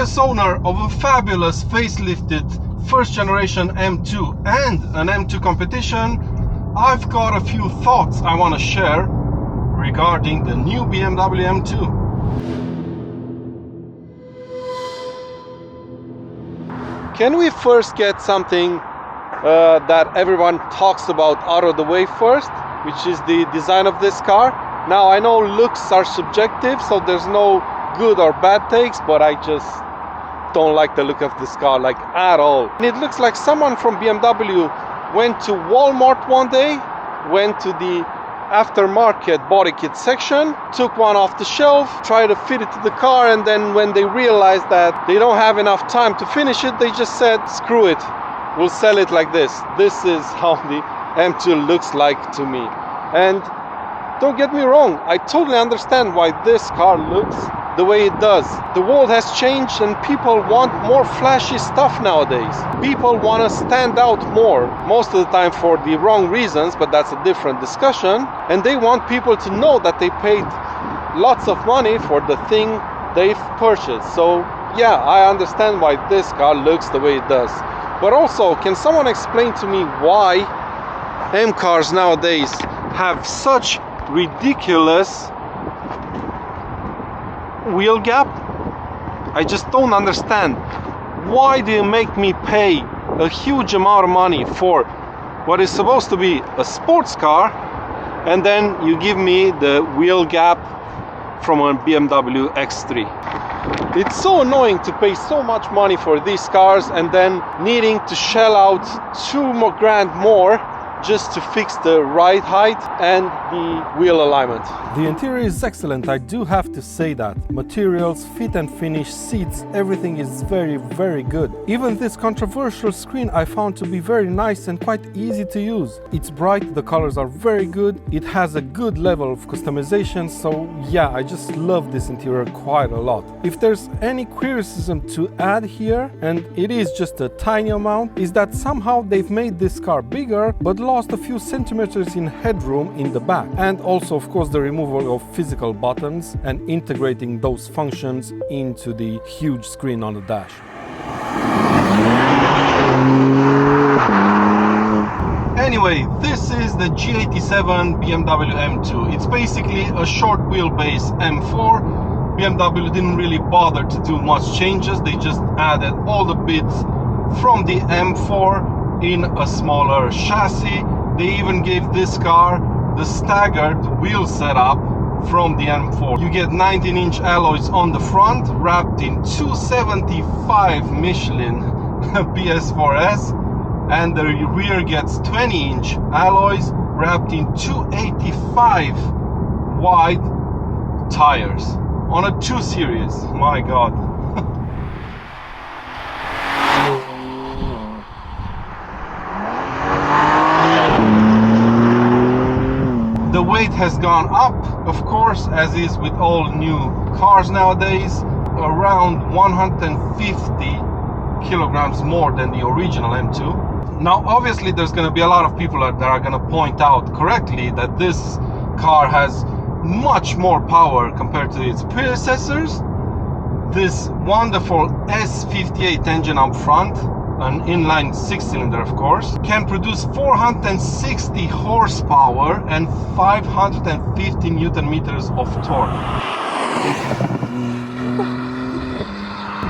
previous owner of a fabulous facelifted first generation M2 and an M2 competition, I've got a few thoughts I want to share regarding the new BMW M2. Can we first get something that everyone talks about out of the way first, which is the design of this car? Now, I know looks are subjective, so there's no good or bad takes, but I just don't like the look of this car, like, at all. And it looks like someone from BMW went to Walmart one day, went to the aftermarket body kit section, took one off the shelf, tried to fit it to the car, and then when they realized that they don't have enough time to finish it, they just said, screw it, we'll sell it like this. This is how the M2 looks like to me. And don't get me wrong, I totally understand why this car looks the way it does. The world has changed and people want more flashy stuff nowadays. People want to stand out more, most of the time for the wrong reasons, but that's a different discussion. And they want people to know that they paid lots of money for the thing they've purchased. So yeah, I understand why this car looks the way it does. But also, can someone explain to me why M cars nowadays have such ridiculous wheel gap? I just don't understand. Why do you make me pay a huge amount of money for what is supposed to be a sports car, and then you give me the wheel gap from a BMW X3? It's so annoying to pay so much money for these cars and then needing to shell out $2 grand more just to fix the ride height and the wheel alignment. The interior is excellent, I do have to say that. Materials, fit and finish, seats, everything is very, very good. Even this controversial screen I found to be very nice and quite easy to use. It's bright, the colors are very good, it has a good level of customization, so yeah, I just love this interior quite a lot. If there's any criticism to add here, and it is just a tiny amount, is that somehow they've made this car bigger, but lost a few centimeters in headroom in the back. And also, of course, the removal of physical buttons and integrating those functions into the huge screen on the dash. Anyway, this is the G87 BMW M2. It's basically a short wheelbase M4. BMW didn't really bother to do much changes. They just added all the bits from the M4 in a smaller chassis. They even gave this car the staggered wheel setup from the M4. You get 19-inch alloys on the front, wrapped in 275 Michelin PS4S, and the rear gets 20-inch alloys wrapped in 285 wide tires on a 2 Series. My God. The weight has gone up, of course, as is with all new cars nowadays, around 150 kilograms more than the original M2. Now, obviously, there's going to be a lot of people that are going to point out correctly that this car has much more power compared to its predecessors. This wonderful S58 engine up front, an inline 6-cylinder, of course, can produce 460 horsepower and 550 newton meters of torque.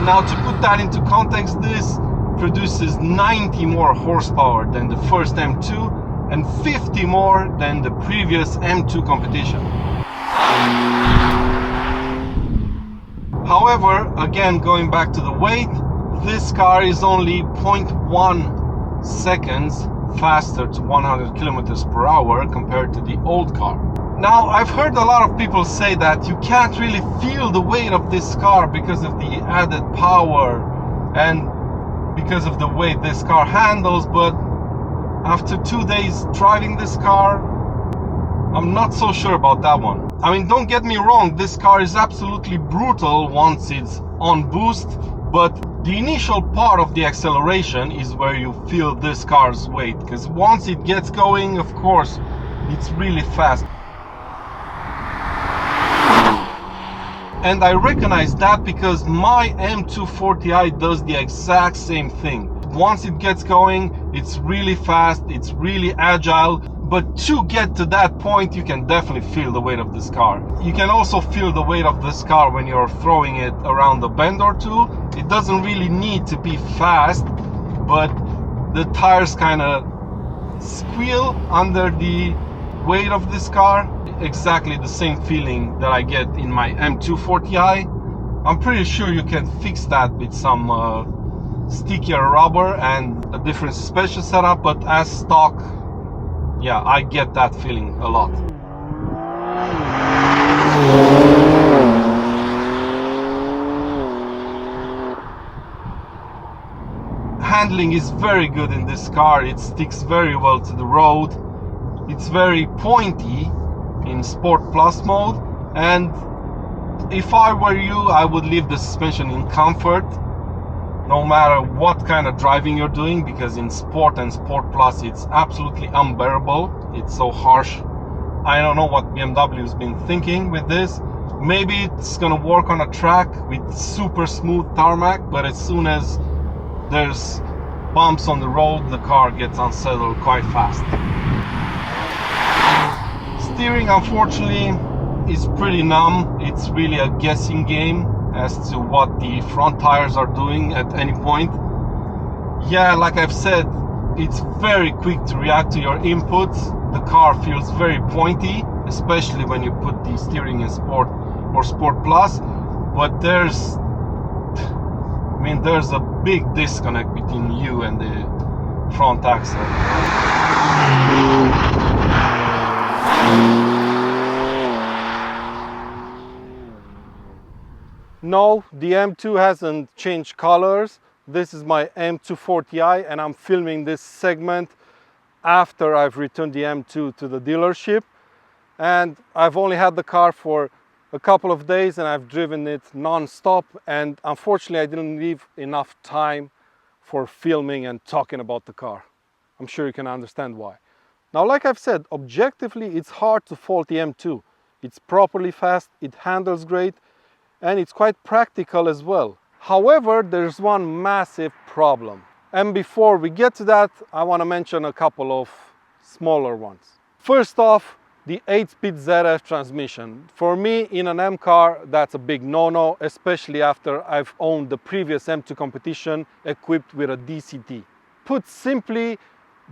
Now, to put that into context, this produces 90 more horsepower than the first M2 and 50 more than the previous M2 competition. However, again, going back to the weight, this car is only 0.1 seconds faster to 100 kilometers per hour compared to the old car. Now, I've heard a lot of people say that you can't really feel the weight of this car because of the added power and because of the way this car handles, but after 2 days driving this car, I'm not so sure about that one. I mean, don't get me wrong, this car is absolutely brutal once it's on boost, but the initial part of the acceleration is where you feel this car's weight, because once it gets going, of course, it's really fast. And I recognize that because my M240i does the exact same thing. Once it gets going, it's really fast, it's really agile, but to get to that point, you can definitely feel the weight of this car. You can also feel the weight of this car when you're throwing it around a bend or two. It doesn't really need to be fast, but the tires kind of squeal under the weight of this car. Exactly the same feeling that I get in my M240i. I'm pretty sure you can fix that with some stickier rubber and a different suspension setup, but as stock, yeah, I get that feeling a lot. Handling is very good in this car. It sticks very well to the road. It's very pointy in Sport Plus mode, and if I were you, I would leave the suspension in comfort no matter what kind of driving you're doing, because in Sport and Sport Plus it's absolutely unbearable. It's so harsh. I don't know what BMW has been thinking with this. Maybe it's gonna work on a track with super smooth tarmac, but as soon as there's bumps on the road, the car gets unsettled quite fast. Steering, unfortunately, is pretty numb. It's really a guessing game as to what the front tires are doing at any point. Yeah, like I've said, it's very quick to react to your inputs. The car feels very pointy, especially when you put the steering in Sport or Sport Plus, but there's a big disconnect between you and the front axle. No, the M2 hasn't changed colors. This is my M240i and I'm filming this segment after I've returned the M2 to the dealership. And I've only had the car for a couple of days and I've driven it non-stop, and unfortunately I didn't leave enough time for filming and talking about the car. I'm sure you can understand why. Now, like I've said, objectively it's hard to fault the M2. It's properly fast, it handles great, and it's quite practical as well. However, there's one massive problem. And before we get to that, I want to mention a couple of smaller ones. First off, the 8-speed ZF transmission. For me, in an M car, that's a big no-no, especially after I've owned the previous M2 competition equipped with a DCT. Put simply,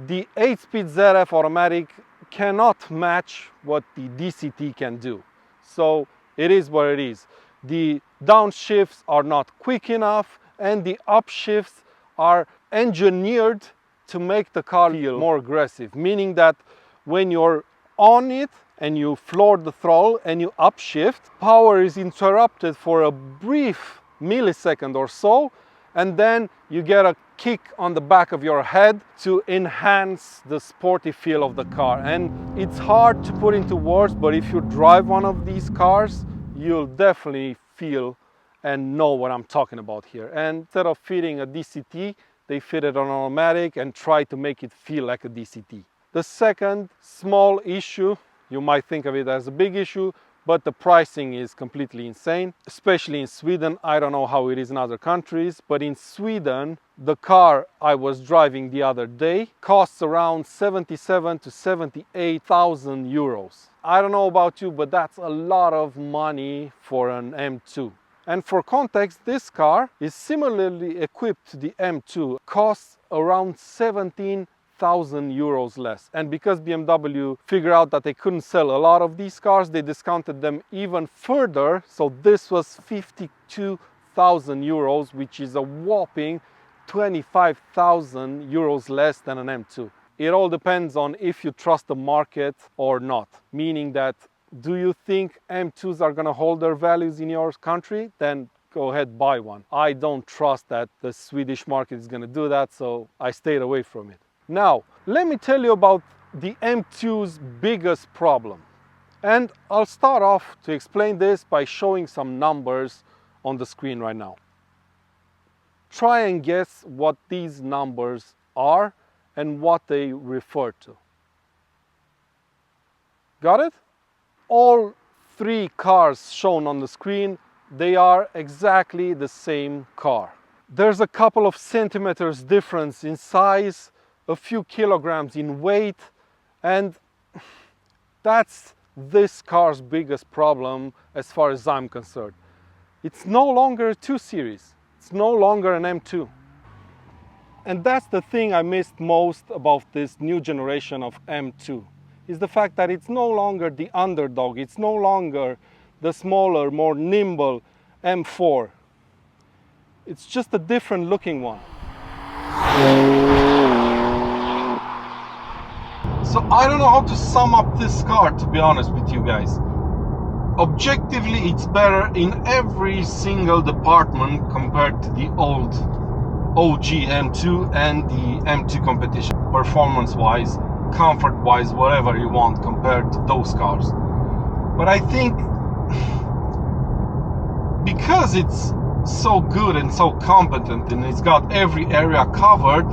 the 8-speed ZF automatic cannot match what the DCT can do. So it is what it is. The downshifts are not quick enough and the upshifts are engineered to make the car feel more aggressive, meaning that when you're on it and you floor the throttle and you upshift, power is interrupted for a brief millisecond or so, and then you get a kick on the back of your head to enhance the sporty feel of the car. And it's hard to put into words, but if you drive one of these cars, you'll definitely feel and know what I'm talking about here. And instead of fitting a DCT, they fitted an automatic and try to make it feel like a DCT. The second small issue, you might think of it as a big issue, but the pricing is completely insane, especially in Sweden. I don't know how it is in other countries, but in Sweden, the car I was driving the other day costs around 77 to 78,000 euros. I don't know about you, but that's a lot of money for an M2. And for context, this car is similarly equipped to the M2, costs around 17,000 euros less. And because BMW figured out that they couldn't sell a lot of these cars, they discounted them even further. So this was 52,000 euros, which is a whopping 25,000 euros less than an M2. It all depends on if you trust the market or not, meaning that do you think M2s are going to hold their values in your country? Then go ahead, buy one. I don't trust that the Swedish market is going to do that, so I stayed away from it. Now, let me tell you about the M2's biggest problem. And I'll start off to explain this by showing some numbers on the screen right now. Try and guess what these numbers are and what they refer to. Got it? All three cars shown on the screen they are exactly the same car. There's a couple of centimeters difference in size, a few kilograms in weight, and that's this car's biggest problem as far as I'm concerned. It's no longer a 2 Series, it's no longer an M2. And that's the thing I missed most about this new generation of M2, is the fact that it's no longer the underdog, it's no longer the smaller, more nimble M4. It's just a different looking one. So I don't know how to sum up this car, to be honest with you guys. Objectively, it's better in every single department compared to the old OG M2 and the M2 competition. Performance-wise, comfort-wise, whatever you want compared to those cars. But I think because it's so good and so competent and it's got every area covered,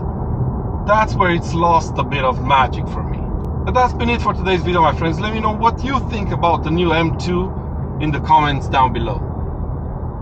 that's where it's lost a bit of magic for me. But that's been it for today's video, my friends. Let me know what you think about the new M2 in the comments down below.